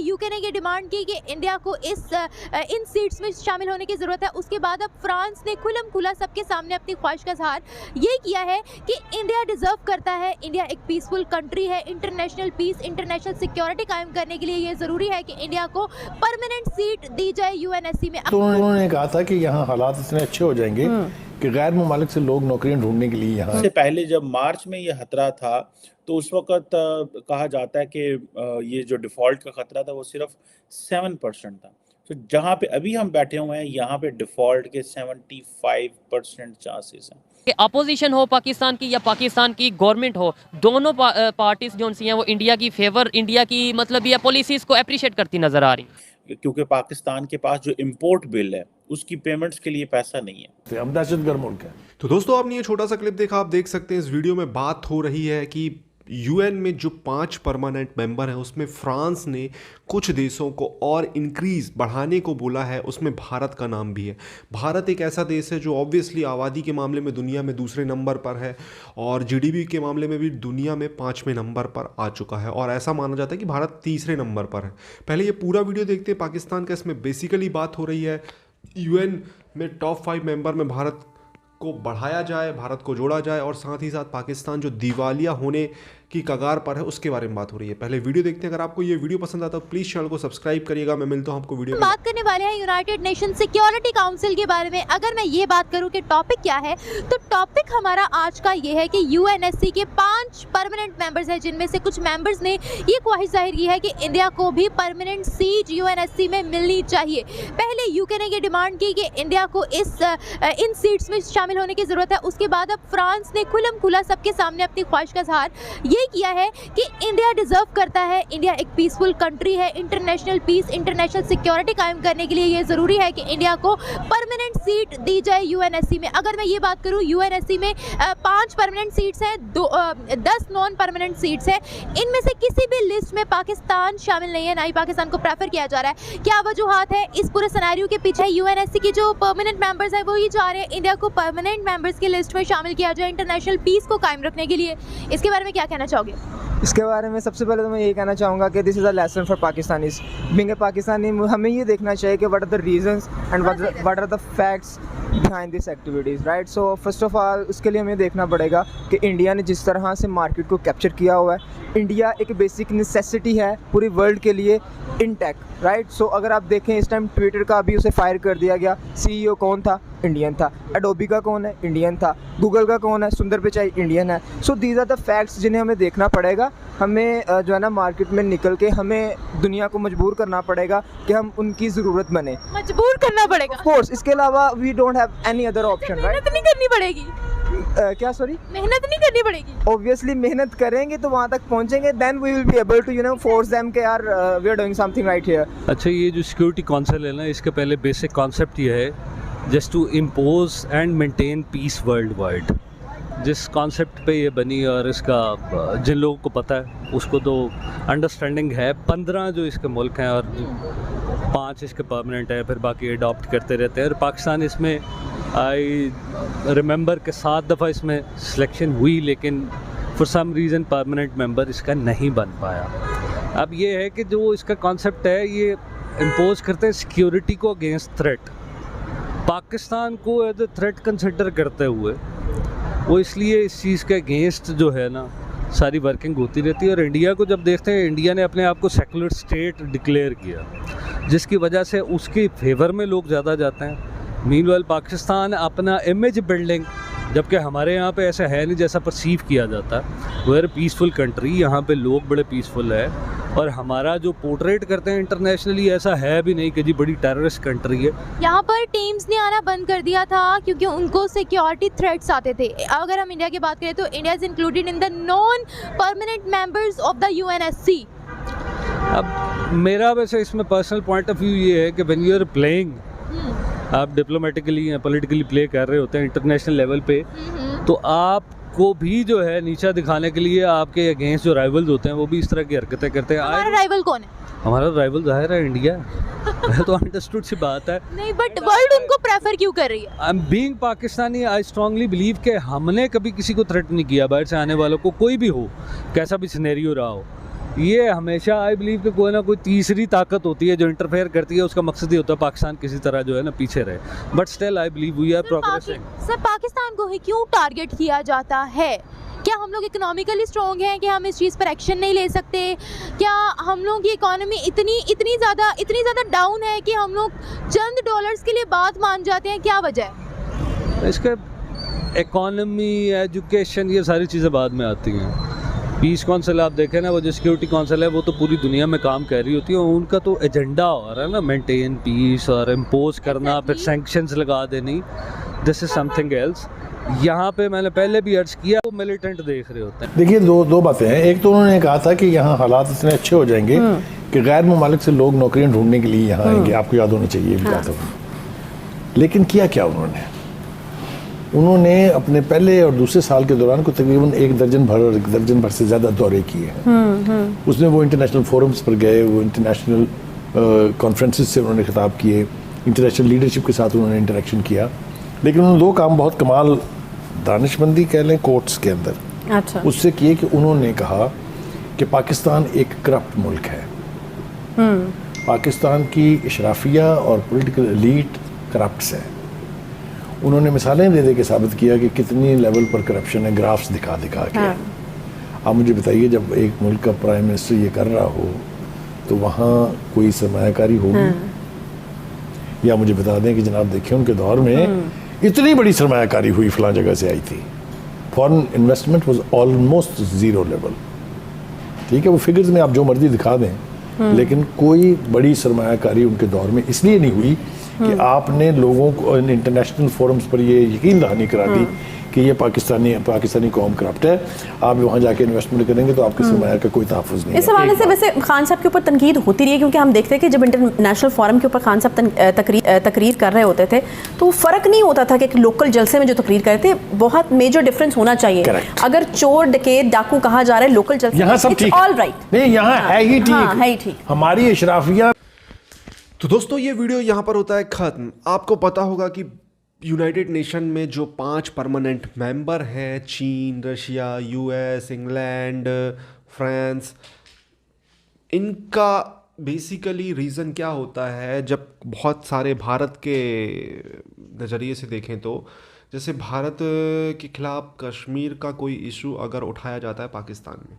UK ने ये demand की कि इंडिया को इन सीट्स में शामिल होने की ज़रूरत है। उसके बाद अब फ्रांस ने खुल्लम खुला सबके सामने अपनी ख्वाहिश का इज़हार ये किया है कि इंडिया डिज़र्व करता है, इंडिया एक पीसफुल कंट्री है, इंटरनेशनल पीस, इंटरनेशनल सिक्योरिटी कायम करने के लिए ये ज़रूरी है कि इंडिया को परमानेंट सीट दी जाए यूएनएससी में। तो उन्होंने कहा था कि यहाँ हालात इतने अच्छे हो जाएंगे कि गैर मुमालिक से लोग नौकरियां ढूंढने के लिए यहाँ से पहले जब मार्च में ये खतरा था तो उस वक्त कहा जाता है कि ये जो डिफ़ॉल्ट का खतरा था वो सिर्फ 7% था। तो जहाँ पे अभी हम बैठे हुए हैं यहाँ पे डिफ़ॉल्ट के 75% चांसेस हैं कि अपोजिशन हो पाकिस्तान की या पाकिस्तान की गवर्नमेंट हो, दोनों पार्टीज जो सी हैं वो इंडिया की फेवर, इंडिया की मतलब ये पॉलिसीज़ को अप्रिशिएट करती नज़र आ रही हैं। क्योंकि पाकिस्तान के पास जो इम्पोर्ट बिल है उसकी पेमेंट्स के लिए पैसा नहीं है। अब दहशतगर्द मुल्क है। तो दोस्तों आपने ये छोटा सा क्लिप देखा, आप देख सकते हैं इस वीडियो में बात हो रही है कि यूएन में जो 5 परमानेंट मेंबर हैं उसमें फ्रांस ने कुछ देशों को और इंक्रीज बढ़ाने को बोला है, उसमें भारत का नाम भी है। भारत एक ऐसा देश है जो ऑब्वियसली आबादी के मामले में दुनिया में दूसरे नंबर पर है और जीडीपी के मामले में भी दुनिया में 5वें नंबर पर आ चुका है और ऐसा माना जाता है कि भारत तीसरे नंबर पर है। पहले ये पूरा वीडियो देखते हैं पाकिस्तान का। इसमें बेसिकली बात हो रही है यूएन में टॉप 5 मेंबर में भारत को बढ़ाया जाए, भारत को जोड़ा जाए और साथ ही साथ पाकिस्तान जो दिवालिया होने की कगार पर है उसके बारे में बात हो रही है। पहले वीडियो देखते हैं। अगर आपको ये वीडियो पसंद आता है तो प्लीज चैनल को सब्सक्राइब करिएगा। मैं मिलता हूं आपको वीडियो में। बात करने वाले हैं यूनाइटेड नेशन सिक्योरिटी काउंसिल के बारे में। अगर मैं ये बात करूं कि टॉपिक क्या है, तो टॉपिक हमारा आज का ये है कि यूएनएससी के 5 परमानेंट मेंबर्स हैं, जिनमें से कुछ मेंबर्स ने ये ख्वाहिश जाहिर की है कि इंडिया को भी परमानेंट सीट यूएनएससी में मिलनी चाहिए। पहले यूके ने ये डिमांड की कि इंडिया को इन सीट्स में शामिल होने की ज़रूरत है। उसके बाद अब फ्रांस ने खुल्लम खुला सबके सामने अपनी ख्वाहिश का इज़हार ये किया है कि इंडिया डिज़र्व करता है, इंडिया एक पीसफुल कंट्री है, इंटरनेशनल पीस, इंटरनेशनल सिक्योरिटी कायम करने के लिए ये ज़रूरी है कि इंडिया को परमानेंट सीट दी जाए यूएनएससी में। अगर मैं ये बात करूँ, यूएनएससी में 5 परमानेंट सीट्स हैं, 10 नॉन परमानेंट सीट्स हैं। इनमें से किसी भी लिस्ट में पाकिस्तान शामिल नहीं है, ना ही पाकिस्तान को प्रेफर किया जा रहा है। क्या वजूहात है इस पूरे सिनेरियो के पीछे? यूएनएससी की जो परमानेंट मेंबर्स हैं वो ही चाह रहे हैं इंडिया को परमानेंट मेंबर्स की लिस्ट में शामिल किया जाए इंटरनेशनल पीस को कायम रखने के लिए। इसके बारे में क्या कहना चाहोगे? इसके बारे में सबसे पहले तो मैं यही कहना चाहूँगा कि this is a lesson for Pakistanis. Being a Pakistani हमें ये देखना चाहिए कि what are the reasons and what are the facts behind this activities, right. So first of all उसके लिए हमें देखना पड़ेगा कि इंडिया ने जिस तरह से मार्केट को कैप्चर किया हुआ है, इंडिया एक बेसिक नेसेसिटी है पूरी वर्ल्ड के लिए इंटैक्ट, राइट। सो अगर आप देखें इस टाइम ट्विटर का भी उसे फायर कर दिया गया। सीईओ कौन था? इंडियन था। एडोबी का कौन है? इंडियन था। गूगल का कौन है? सुंदर पिचाई इंडियन है। So these are the facts जिन्हें हमें देखना पड़ेगा। हमें जो है ना मार्केट में निकल के हमें दुनिया को मजबूर करना पड़ेगा कि हम उनकी ज़रूरत बने। मजबूर करना पड़ेगा ऑफ कोर्स। इसके अलावा we don't have any other option, right. मेहनत नहीं करनी पड़ेगी? क्या सॉरी? मेहनत नहीं करनी पड़ेगी? ऑब्वियसली मेहनत करेंगे तो वहाँ तक पहुँचेंगे, then we will be able to force them के यार we are doing something right here. अच्छा, ये जो सिक्योरिटी काउंसिल है ना, इसका पहले बेसिक कॉन्सेप्ट ये है just to impose and maintain peace world wide. जिस कॉन्सेप्ट पे ये बनी और इसका जिन लोगों को पता है उसको तो अंडरस्टैंडिंग है। 15 जो इसके मुल्क हैं और 5 इसके परमानेंट है, फिर बाकी अडॉप्ट करते रहते हैं। और पाकिस्तान इसमें आई रिमेंबर के 7 दफ़ा इसमें सिलेक्शन हुई, लेकिन for some reason permanent member इसका नहीं बन पाया। अब ये है कि जो इसका कॉन्सेप्ट है ये इम्पोज करते हैं सिक्योरिटी को अगेंस्ट थ्रेट। पाकिस्तान को एज ए थ्रेट कंसिडर करते हुए वो इसलिए इस चीज़ के अगेंस्ट जो है ना सारी वर्किंग होती रहती है। और इंडिया को जब देखते हैं, इंडिया ने अपने आप को सेकुलर स्टेट डिक्लेयर किया, जिसकी वजह से उसके फेवर में लोग ज़्यादा जाते हैं। मीनवाइल पाकिस्तान अपना इमेज बिल्डिंग, जबकि हमारे यहाँ पे ऐसा है नहीं जैसा परसीव किया जाता है। वेर पीसफुल कंट्री, यहाँ पे लोग बड़े पीसफुल है और हमारा जो पोर्ट्रेट करते हैं इंटरनेशनली ऐसा है भी नहीं कि जी बड़ी टेररिस्ट कंट्री है। यहाँ पर टीम्स ने आना बंद कर दिया था क्योंकि उनको सिक्योरिटी थ्रेट्स आते थे। अगर हम इंडिया की बात करें तो India is included in the non permanent members of the UNSC. अब मेरा वैसे इसमें पर्सनल पॉइंट ऑफ व्यू ये है कि व्हेन यू आर प्लेइंग, आप डिप्लोमेटिकली या पॉलिटिकली प्ले कर रहे होते हैं इंटरनेशनल लेवल पे, तो आपको भी जो है नीचा दिखाने के लिए आपके अगेंस्ट जो राइवल्स होते हैं वो भी इस तरह की हरकतें करते हैं। हमारा राइवल कौन है? हमारा राइवल जाहिर है इंडिया। तो अंडरस्टूड सी बात है। नहीं, बट वर्ल्ड उनको प्रेफर क्यों कर रही है? I am being Pakistani, I strongly believe कि हमने कभी किसी को थ्रेट नहीं किया बाहर से आने वालों को, कोई भी हो, कैसा भी सिनेरियो रहा हो। ये हमेशा आई बिलीव कि कोई ना कोई तीसरी ताकत होती है जो इंटरफेयर करती है, उसका मकसद ही होता है पाकिस्तान किसी तरह जो है ना पीछे रहे, but still I believe we are progressing. Sir Pakistan को ही क्यों टारगेट किया जाता है? क्या हम लोग इकोनॉमिकली स्ट्रॉन्ग हैं कि हम इस चीज़ पर एक्शन नहीं ले सकते? क्या हम लोग की इकोनॉमी इतनी ज़्यादा डाउन है कि हम लोग चंद डॉलर्स के लिए बात मान जाते हैं? क्या वजह है इसके? इकोनॉमी, एजुकेशन, ये सारी चीज़ें बाद में आती हैं। पीस काउंसिल आप देखें ना, वो जो सिक्योरिटी काउंसिल है वो तो पूरी दुनिया में काम कर रही होती है, और उनका तो एजेंडा हो रहा है ना मेंटेन पीस और इम्पोज करना, फिर सैंक्शंस लगा देनी। This is something else. यहाँ पे मैंने पहले भी अर्ज किया, वो मिलिटेंट देख रहे होते हैं। देखिए दो बातें हैं। एक तो उन्होंने कहा था कि यहाँ हालात इतने अच्छे हो जाएंगे कि गैर ममालिक से लोग नौकरियाँ ढूंढने के लिए यहाँ आएंगे। आपको याद होना चाहिए भी बात। लेकिन किया क्या उन्होंने अपने पहले और दूसरे साल के दौरान को तकरीबन एक दर्जन भर से ज़्यादा दौरे किए हैं। उसमें वो इंटरनेशनल फोरम्स पर गए, वो इंटरनेशनल कॉन्फ्रेंसेस से उन्होंने खिताब किए, इंटरनेशनल लीडरशिप के साथ उन्होंने इंटरेक्शन किया। लेकिन उन्होंने दो काम बहुत कमाल, दानिशमंदी कह लें कोर्ट्स के अंदर, अच्छा, उससे किए कि उन्होंने कहा कि पाकिस्तान एक करप्ट मुल्क है। पाकिस्तान की इशराफिया और पॉलिटिकल एलीट करप्ट्स है। उन्होंने मिसालें दे के साबित किया कि कितनी लेवल पर करप्शन है, ग्राफ्स दिखा के। आप मुझे बताइए, जब एक मुल्क का प्राइम मिनिस्टर ये कर रहा हो तो वहाँ कोई सरमायाकारी होगी? या मुझे बता दें कि जनाब देखिए उनके दौर में इतनी बड़ी सरमायाकारी हुई, फलां जगह से आई थी। Foreign investment was almost zero level. ठीक है, वो फिगर्स में आप जो मर्जी दिखा दें, लेकिन कोई बड़ी सरमायाकारी उनके दौर में इसलिए नहीं हुई कि आपने लोगों को इंटरनेशनल फोरम्स पर ये यकीन दहानी करा दी कि ये पाकिस्तानी कौम करप्ट है। आप वहाँ जाके इन्वेस्टमेंट करेंगे तो आपके सरमाया का कोई तहफ़्फ़ुज़ नहीं है। इस हवाले से वैसे खान साहब के ऊपर तनकीद होती रही है, क्योंकि हम देखते हैं कि जब इंटरनेशनल फोरम के ऊपर खान साहब तकरीर कर रहे होते थे तो फ़र्क नहीं होता था कि एक लोकल जलसे में जो तकरीर करते थे, बहुत मेजर डिफरेंस होना चाहिए। Correct. अगर चोर डकैत डाकू कहा जा रहा है लोकल जलसे, यहाँ सब ठीक, ऑल राइट नहीं यहाँ है ही ठीक, हमारी इशराफिया। तो दोस्तों ये वीडियो यहाँ पर होता है ख़त्म। आपको पता होगा कि यूनाइटेड नेशन में जो 5 परमानेंट मेंबर हैं, चीन, रशिया, यूएस, इंग्लैंड, फ्रांस, इनका बेसिकली रीज़न क्या होता है? जब बहुत सारे भारत के नज़रिए से देखें तो जैसे भारत के ख़िलाफ़ कश्मीर का कोई इशू अगर उठाया जाता है पाकिस्तान में,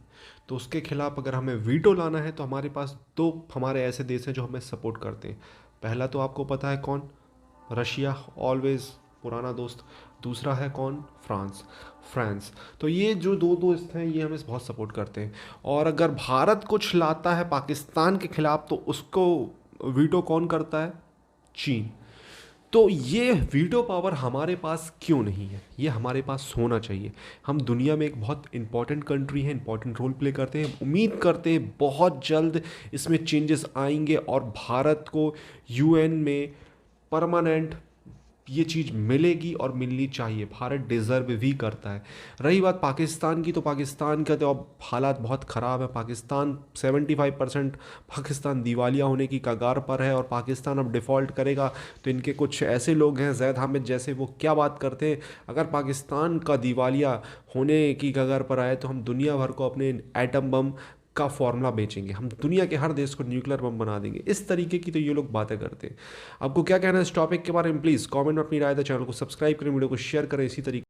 तो उसके ख़िलाफ़ अगर हमें वीटो लाना है तो हमारे पास 2 हमारे ऐसे देश हैं जो हमें सपोर्ट करते हैं। पहला तो आपको पता है कौन? रशिया, ऑलवेज पुराना दोस्त। दूसरा है कौन? फ्रांस। तो ये जो 2 दोस्त हैं ये हमें बहुत सपोर्ट करते हैं। और अगर भारत कुछ लाता है पाकिस्तान के ख़िलाफ़ तो उसको वीटो कौन करता है? चीन। तो ये वीटो पावर हमारे पास क्यों नहीं है? ये हमारे पास होना चाहिए। हम दुनिया में एक बहुत इंपॉर्टेंट कंट्री है, इंपॉर्टेंट रोल प्ले करते हैं। उम्मीद करते हैं बहुत जल्द इसमें चेंजेस आएंगे और भारत को यूएन में परमानेंट ये चीज़ मिलेगी और मिलनी चाहिए। भारत डिज़र्व भी करता है। रही बात पाकिस्तान की, तो पाकिस्तान का तो अब हालात बहुत ख़राब है। पाकिस्तान 75% पाकिस्तान दिवालिया होने की कगार पर है और पाकिस्तान अब डिफ़ॉल्ट करेगा। तो इनके कुछ ऐसे लोग हैं ज़ैद हामिद जैसे, वो क्या बात करते हैं, अगर पाकिस्तान का दिवालिया होने की कगार पर आए तो हम दुनिया भर को अपने एटम बम का फॉर्मूला बेचेंगे, हम दुनिया के हर देश को न्यूक्लियर बम बना देंगे। इस तरीके की तो ये लोग बातें करते हैं। आपको क्या कहना है इस टॉपिक के बारे में? प्लीज़ कमेंट में अपनी राय दें। चैनल को सब्सक्राइब करें, वीडियो को शेयर करें। इसी तरीके